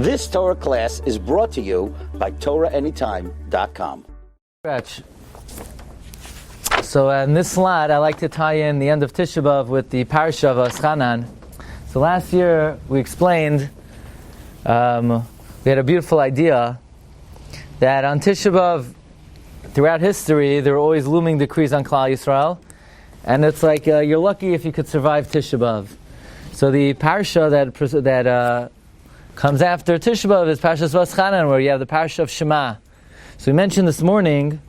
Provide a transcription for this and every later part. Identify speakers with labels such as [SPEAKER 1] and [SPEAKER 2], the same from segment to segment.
[SPEAKER 1] This Torah class is brought to you by TorahAnytime.com.
[SPEAKER 2] So in this slide, I like to tie in the end of Tisha B'Av with the Parsha of Aschanan. So last year we explained, we had a beautiful idea that on Tisha B'Av, throughout history, there were always looming decrees on Klal Yisrael, and it's like you're lucky if you could survive Tisha B'Av. So the Parsha that comes after Tisha B'Av is Parshas Aschanan, where you have the Parsha of Shema. So we mentioned this morning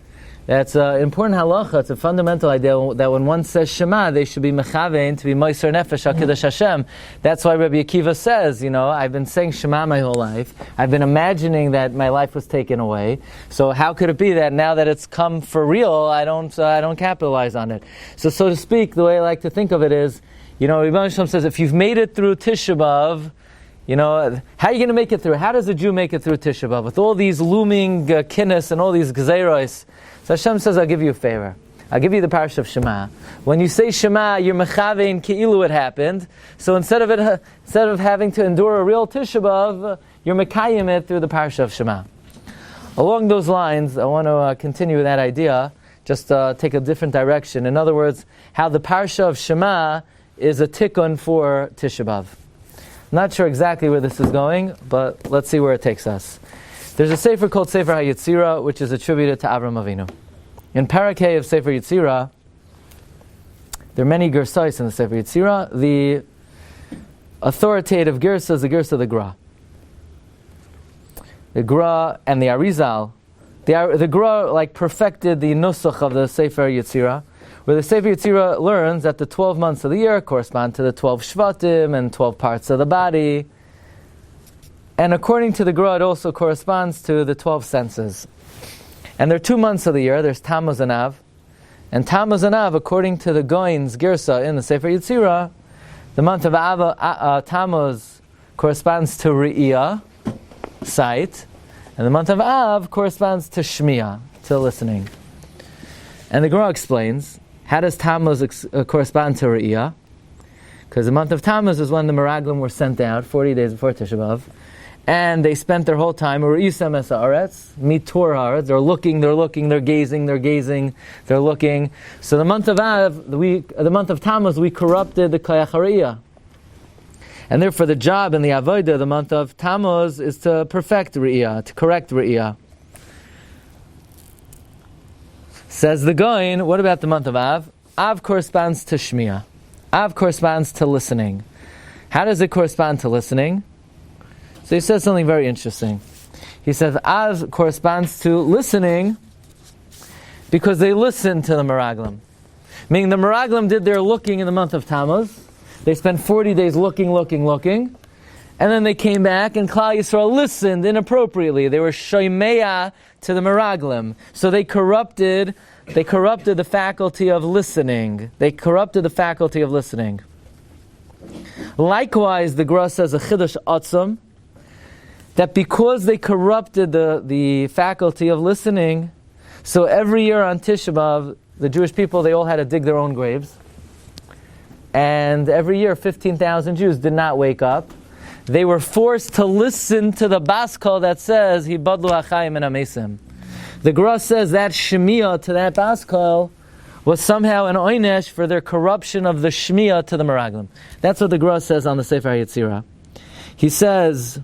[SPEAKER 2] that's an important halacha. It's a fundamental idea that when one says Shema, they should be mechavein to be moiser nefesh HaKadosh Hashem. That's why Rabbi Akiva says, I've been saying Shema my whole life. I've been imagining that my life was taken away. So how could it be that now that it's come for real, I don't capitalize on it? So to speak, the way I like to think of it is, Rebbe Shalom says, if you've made it through Tisha B'Av, how are you going to make it through? How does a Jew make it through Tisha B'Av? With all these looming kinnis and all these gzeiros. So Hashem says, I'll give you a favor. I'll give you the Parsha of Shema. When you say Shema, you're mechavein ki'ilu it happened. So instead of having to endure a real Tisha B'Av, you're mekayim it through the Parsha of Shema. Along those lines, I want to continue with that idea, just take a different direction. In other words, how the Parsha of Shema is a tikkun for Tisha B'Av. Not sure exactly where this is going, but let's see where it takes us. There's a Sefer called Sefer Hayetzira, which is attributed to Avram Avinu. In Parakeh of Sefer Hayetzira, there are many gersais in the Sefer Hayetzira. The authoritative gersa is the gersa of the Gra. The Gra and the Arizal. The Gra perfected the nusach of the Sefer Hayetzira, where the Sefer Hayetzira learns that the 12 months of the year correspond to the 12 Shvatim and 12 parts of the body. And according to the Gra, it also corresponds to the 12 senses. And there are 2 months of the year. There's Tammuz and Av. And Tammuz and Av, according to the Goin's Girsa in the Sefer Yetzirah, the month of Tammuz corresponds to Re'iyah, sight. And the month of Av corresponds to Shmiya, to listening. And the Gra explains, how does Tammuz correspond to Re'iyah? Because the month of Tammuz is when the Meraglim were sent out, 40 days before Tisha B'Av. And they spent their whole time, Re'isem es ha'aretz, mitor ha'aretz, they're looking, they're gazing, they're looking. So the month of Av, the month of Tammuz, we corrupted the Koyach HaRe'iyah. And therefore the job in the Avodah, the month of Tammuz, is to perfect Re'iyah, to correct Re'iyah. Says the Goin, what about the month of Av? Av corresponds to Shmiya. Av corresponds to listening. How does it correspond to listening? So he says something very interesting. He says Av corresponds to listening because they listened to the Meraglim. Meaning the Meraglim did their looking in the month of Tammuz. They spent 40 days looking. And then they came back and Klal Yisrael listened inappropriately. They were shomeya to the Meraglim. So they corrupted the faculty of listening. Likewise, the Gra says a Chiddush Atzum, that because they corrupted the faculty of listening, so every year on Tisha B'Av, the Jewish people, they all had to dig their own graves. And every year, 15,000 Jews did not wake up. They were forced to listen to the baskal that says, Hibadlu achayim and amesim. The Gra says that shmiya to that baskal was somehow an oynesh for their corruption of the shmiya to the Meraglim. That's what the Gra says on the Sefer Hayetzira. He says,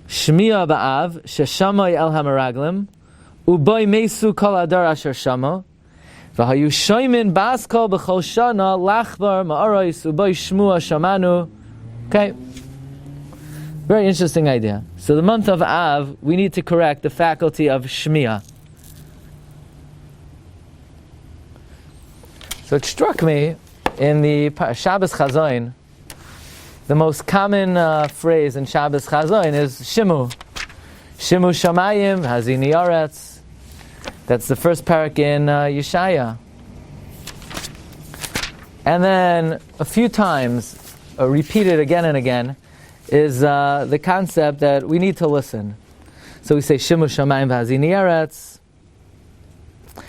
[SPEAKER 2] Shmiya ba'av, sheshamay el ha-meraglim, uboy mesu kol adar asher shama, v'hayu shoymin baskal b'chol shana, lachbar ma'arais, uboy shmua shamanu. Okay. Very interesting idea. So the month of Av, we need to correct the faculty of Shmiya. So it struck me in the Shabbos Chazoin, the most common phrase in Shabbos Chazoin is Shimu. Shimu Shamayim, Hazini Yaretz. That's the first parak in Yeshaya. And then a few times, repeated again and again, is the concept that we need to listen. So we say Shimu Shamayim Hazini Yaretz.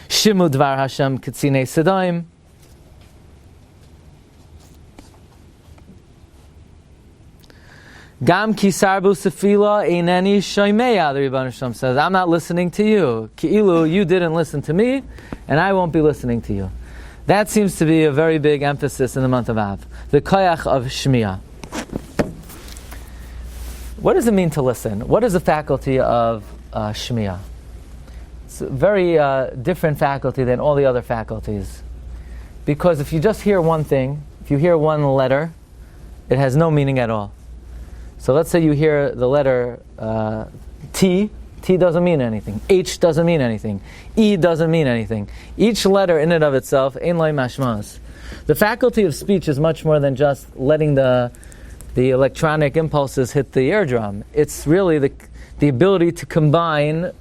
[SPEAKER 2] Shimu Dvar Hashem Ketzinei Sedaim. Gam ki sarbu sefila eineni shomeya, the Rebbeinu Shalom says, I'm not listening to you. Ki'ilu, you didn't listen to me, and I won't be listening to you. That seems to be a very big emphasis in the month of Av. The koyach of Shmiya. What does it mean to listen? What is the faculty of Shmiya? It's a very different faculty than all the other faculties. Because if you just hear one thing, if you hear one letter, it has no meaning at all. So let's say you hear the letter T. T doesn't mean anything. H doesn't mean anything. E doesn't mean anything. Each letter in and of itself, ein loy mashmas. The faculty of speech is much more than just letting the electronic impulses hit the eardrum. It's really the ability to combine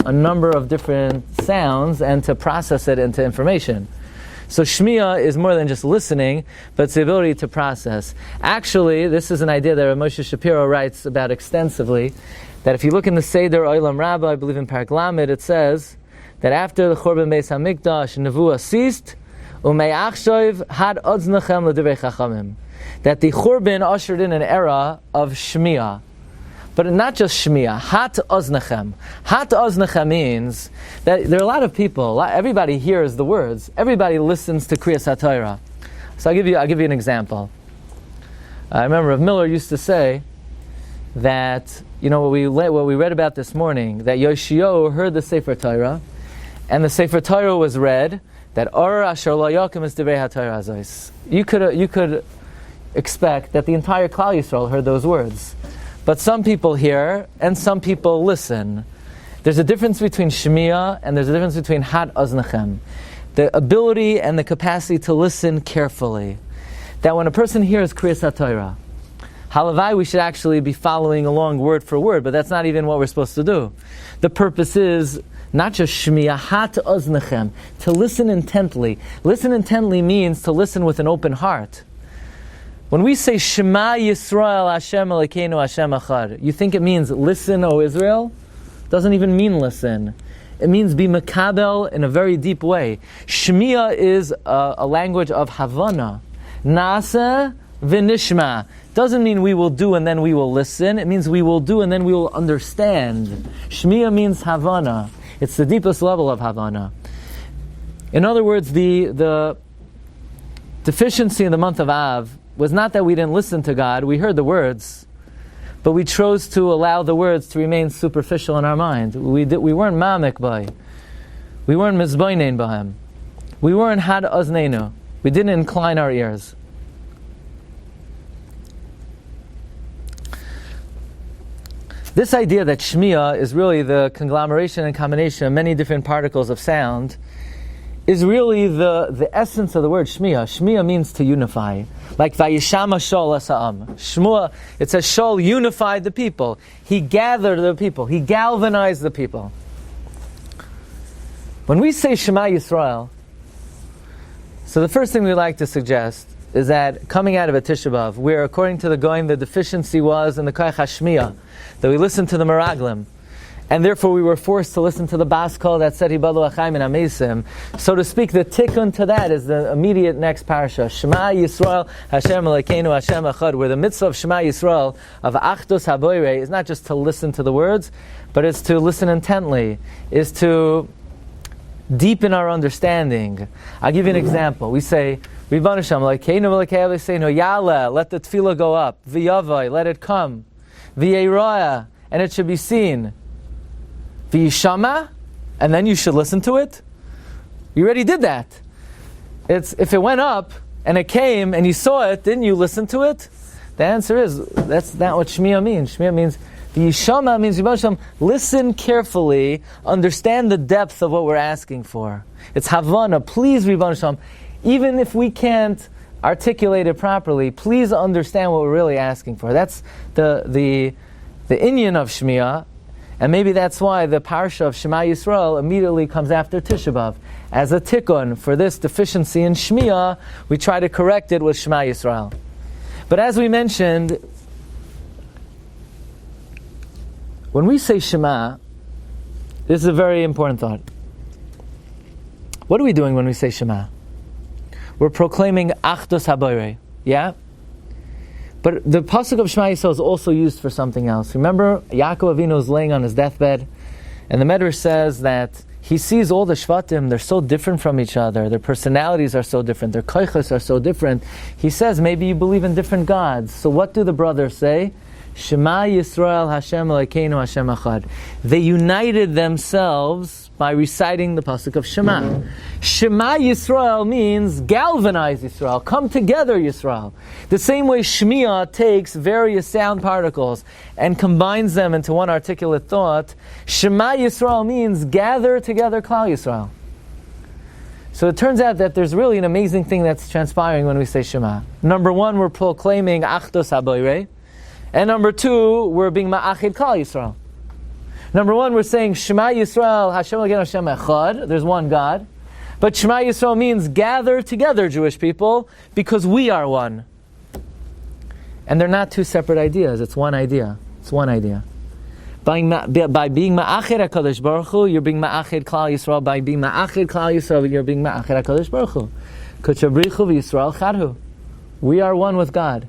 [SPEAKER 2] a number of different sounds and to process it into information. So Shmiya is more than just listening, but it's the ability to process. Actually, this is an idea that Moshe Shapiro writes about extensively, that if you look in the Seder Olam Rabbah, I believe in Parak Lamed, it says that after the Churban Beis HaMikdash, Nevuah ceased, Umei Achshoiv had Odznachem L'Divrei Chachamim, that the Churban ushered in an era of Shmiya. But not just Shmiya, Hat Oznachem. Hat Oznachem means that there are a lot of people, everybody hears the words, everybody listens to Kriyas HaTorah. So I'll give you an example. I remember Rav Miller used to say that, what we read about this morning, that Yoshio heard the Sefer Torah, and the Sefer Torah was read, that Or Asher Lo Yokim is Divrei HaTorah Azos. You could expect that the entire Klal Yisrael heard those words. But some people hear, and some people listen. There's a difference between Shmiya, and there's a difference between Hat Oznachem. The ability and the capacity to listen carefully. That when a person hears Kriyas HaTorah, Halavai, we should actually be following along word for word, but that's not even what we're supposed to do. The purpose is not just Shmiya, Hat Oznachem, to listen intently. Listen intently means to listen with an open heart. When we say Shema Yisrael Hashem Elokeinu Hashem Echad, you think it means listen, O Israel? It doesn't even mean listen. It means be makabel in a very deep way. Shmiya is a language of Havana. Nasa v'nishma. Doesn't mean we will do and then we will listen. It means we will do and then we will understand. Shmiya means Havana. It's the deepest level of Havana. In other words, the deficiency in the month of Av was not that we didn't listen to God, we heard the words, but we chose to allow the words to remain superficial in our mind. We weren't mamek by. We weren't mizboinen by him. We weren't had ozneinu. We didn't incline our ears. This idea that Shmiya is really the conglomeration and combination of many different particles of sound is really the essence of the word Shmiya. Shmiya means to unify. Like Vayishama Shol Asa'am. Shmuah, it says Shol unified the people. He gathered the people. He galvanized the people. When we say Shema Yisrael, so the first thing we like to suggest is that coming out of a Tisha B'Av, where according to the Goyim, the deficiency was in the Koyach HaShmiya, that we listened to the Meraglim, and therefore we were forced to listen to the Bas Kol that said Hibadu Achaim and Amesim. So to speak, the tikkun to that is the immediate next Parsha. Shema Yisrael Hashem Elokeinu Hashem Echad, where the mitzvah of Shema Yisrael, of Achdus HaBoirei, is not just to listen to the words, but it's to listen intently, is to deepen our understanding. I'll give you an example. We say, Ribbon Hashem Elokeinu Elokeinu Elokeinu Yala, let the tefillah go up. V'yavai, let it come. V'yeiraya, and it should be seen. V'yishama, and then you should listen to it. You already did that. If it went up and it came and you saw it, didn't you listen to it? The answer is that's not what Shmiya means. Shmiya means V'yishama means listen carefully, understand the depth of what we're asking for. It's Havana. Please, Ribbon Hashem, even if we can't articulate it properly, please understand what we're really asking for. That's the inyan of Shmiya. And maybe that's why the Parsha of Shema Yisrael immediately comes after Tisha B'Av. As a tikkun for this deficiency in Shmiya, we try to correct it with Shema Yisrael. But as we mentioned, when we say Shema, this is a very important thought. What are we doing when we say Shema? We're proclaiming Achdus HaBoirei, yeah? But the pasuk of Shema Yisrael is also used for something else. Remember, Yaakov Avinu is laying on his deathbed, and the Medrash says that he sees all the Shvatim, they're so different from each other, their personalities are so different, their koichos are so different. He says, maybe you believe in different gods. So what do the brothers say? Shema Yisrael Hashem Elokeinu Hashem Echad. They united themselves by reciting the pasuk of Shema. Shema Yisrael means galvanize Yisrael, come together Yisrael. The same way Shmiya takes various sound particles and combines them into one articulate thought, Shema Yisrael means gather together Klal Yisrael. So it turns out that there's really an amazing thing that's transpiring when we say Shema. Number one, we're proclaiming Achdus HaBoirei. And number two, we're being Ma'achid Klal Yisrael. Number one, we're saying Shema Yisrael, Hashem Elokeinu Hashem Echad. There's one God. But Shema Yisrael means gather together, Jewish people, because we are one. And they're not two separate ideas. It's one idea. It's one idea. By being Ma'achid HaKadosh Baruch Hu, you're being Ma'achid Klal Yisrael. By being Ma'achid Klal Yisrael, you're being Ma'achid HaKadosh Baruch Hu. Kutchabrichu v'Yisrael Chadhu. We are one with God.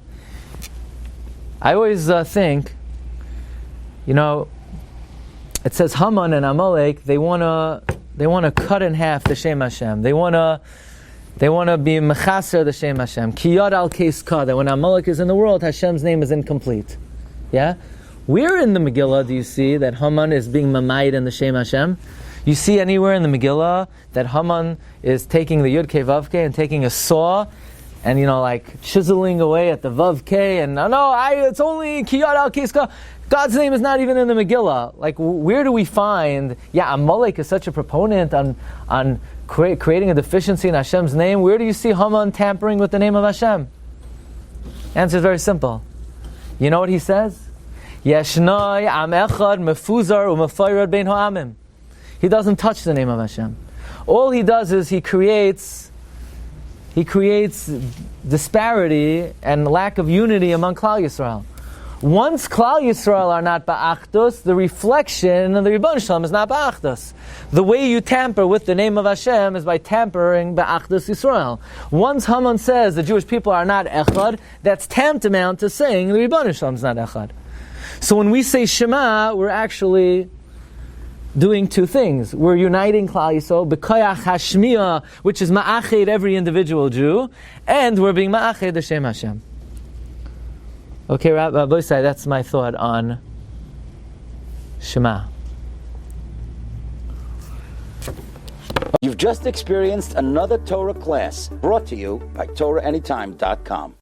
[SPEAKER 2] I always think, it says Haman and Amalek, they want to cut in half the Shem Hashem. They want to be mechaser the Shem Hashem. Ki yad al keis ka, that when Amalek is in the world, Hashem's name is incomplete. Yeah? Where in the Megillah do you see that Haman is being mamayid in the Shem Hashem? You see anywhere in the Megillah that Haman is taking the Yud Kei Vav Kei and taking a saw and chiseling away at the Vav Kei, and it's only Ki yad al keis ka. God's name is not even in the Megillah. Where do we find, Amalek is such a proponent on creating a deficiency in Hashem's name. Where do you see Haman tampering with the name of Hashem? Answer is very simple. You know what he says? Yeshnoi am echad mefuzar u'mefayrad bein ha'amim. He doesn't touch the name of Hashem. All he does is he creates disparity and lack of unity among Klal Yisrael. Once Klal Yisrael are not ba'achdus, the reflection of the Ribbon Shalom is not ba'achdus. The way you tamper with the name of Hashem is by tampering ba'achdus Yisrael. Once Haman says the Jewish people are not echad, that's tantamount to saying the Ribbon Shalom is not echad. So when we say Shema, we're actually doing two things. We're uniting Klal Yisrael, b'koyach hashmiya, which is ma'ached every individual Jew, and we're being ma'ached the Shem Hashem. Okay, Rabbi, that's my thought on Shema.
[SPEAKER 1] You've just experienced another Torah class brought to you by TorahAnytime.com.